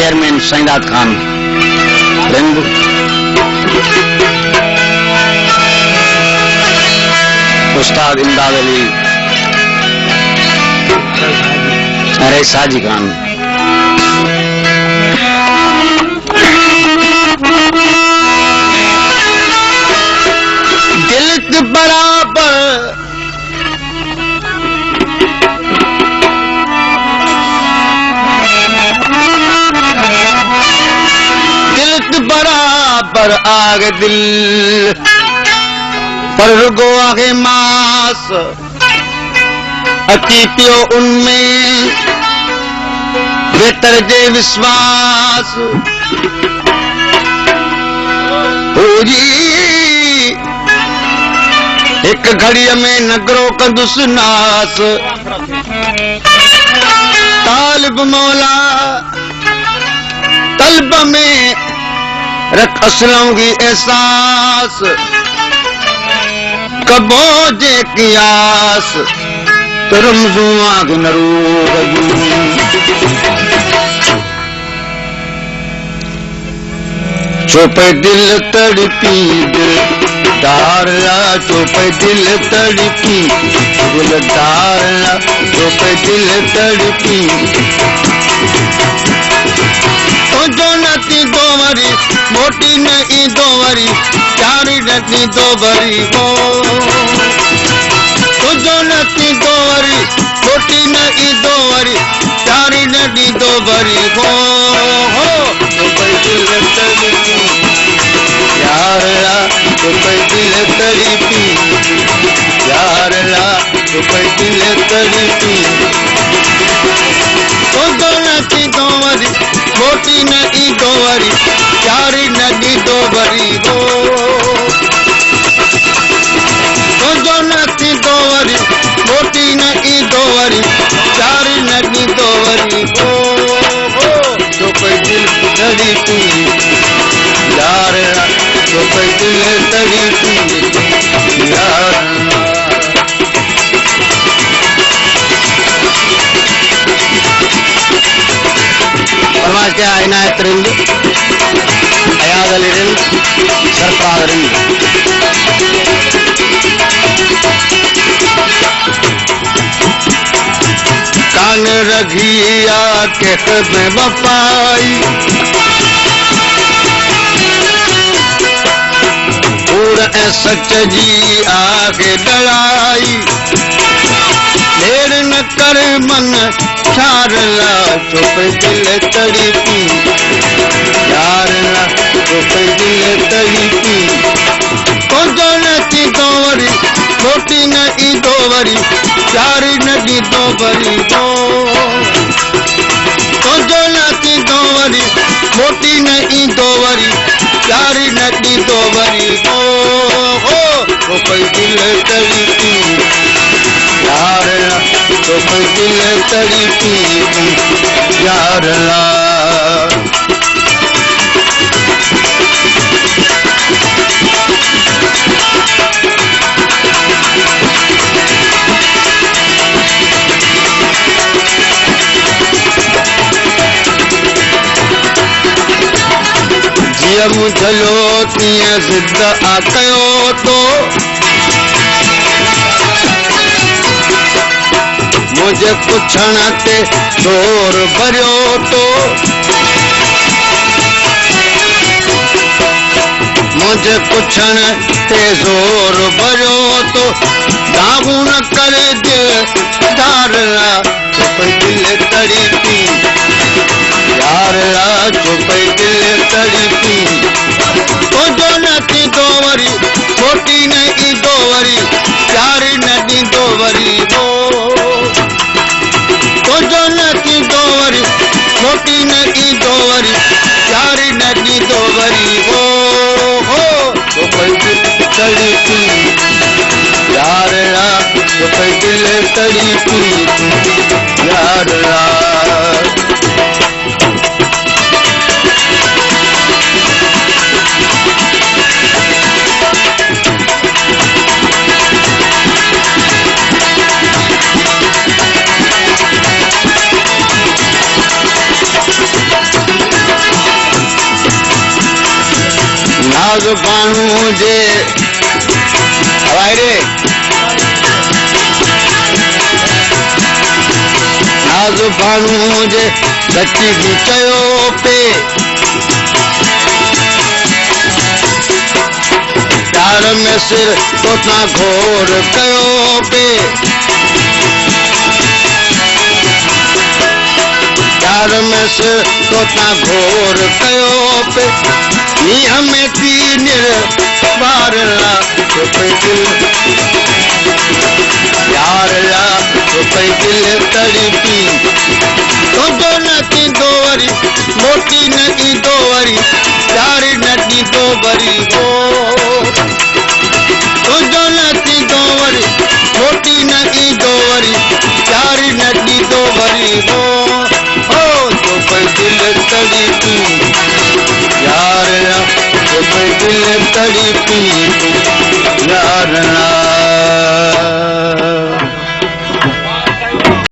chairman सईदाद Khan ring, उस्ताद इमदाद अली, अरे साजी खान, दिल बराबर बराबर आगे दिल पर रुगो आगे मास अति पियो उनमें बेहतर जे विश्वास हो जी एक घड़ी में नगरो कंदुस नास तालिब मौला तलब में रख असलों की एहसास कबो जे कियास तो रमजू आग नरू चोपे दिल तड़पी दारला चोपे दिल तड़पी दारला चोपे दिल तड़पी तो जो नती दो वरी मोटी नहीं दो वरी चारी नती दो वरी हो तो जो नती दो वरी मोटी नहीं दो वरी चारी नती दो वरी हो तो दिल तड़पी यारला तो दिल तड़पी यारला तो दिल तड़पी तो जो नती दो वरी मोटी नदी दो वरी चारी नदी दो वरी हो तो जो नदी दो वरी मोटी नदी दो वरी चारी नदी दो वरी हो तो कोई दिल तड़पी यार तो कोई दिल तड़पी यार फरमाइश क्या इनायत ring, Ayad Ali ring, Sarfaraz ring, कान रघिया के में वफाई पूरा सच जी आगे डराई देर न कर मन चारला चुप दिल तड़पी यारला चुप दिल तड़पी तो जो नदी दो वरी मोटी नदी दो वरी चारी नदी दो वरी हो तो जो नदी दो वरी मोटी नदी दो वरी चारी नदी दो वरी हो तो कोई दिल तड़पी यारला तो कोई दिल तड़पी यारला जिया मुझलो तीअं ज़िद आकयो तो मुझे पुछण ते जोर भरियो तो मुझे पुछण ते जोर भरियो तो दागू न करे दिल दारला चुप दिल तड़पी यारला चुप दिल तड़पी तो जो नदी दो वरी मोटी नदी दो वरी चारी नदी दो वरी हो तो जो नदी दो वरी मोटी नदी दो वरी चारी नदी दो वरी हो तो कोई दिल तड़पी यारला तो कोई दिल तड़पी यारला नाज़ बाणू जे हवाई रे नाज़ बाणू जे सची भी चयो पे प्यार में सिर तोता घोर कयो पे प्यार में सिर तोता घोर कयो पे नीह में तीन बार ला पे दिल प्यार ला पे दिल तड़पी तो न थींदो वरी मोटी न ईंदो वरी प्यार न ॾींदो वरी हो तुंहिंजो न थींदो वरी मोटी न ईंदो वरी प्यार न ॾींदो वरी हो तो पई दिल तड़पी प्यार ला तो पई दिल तड़पी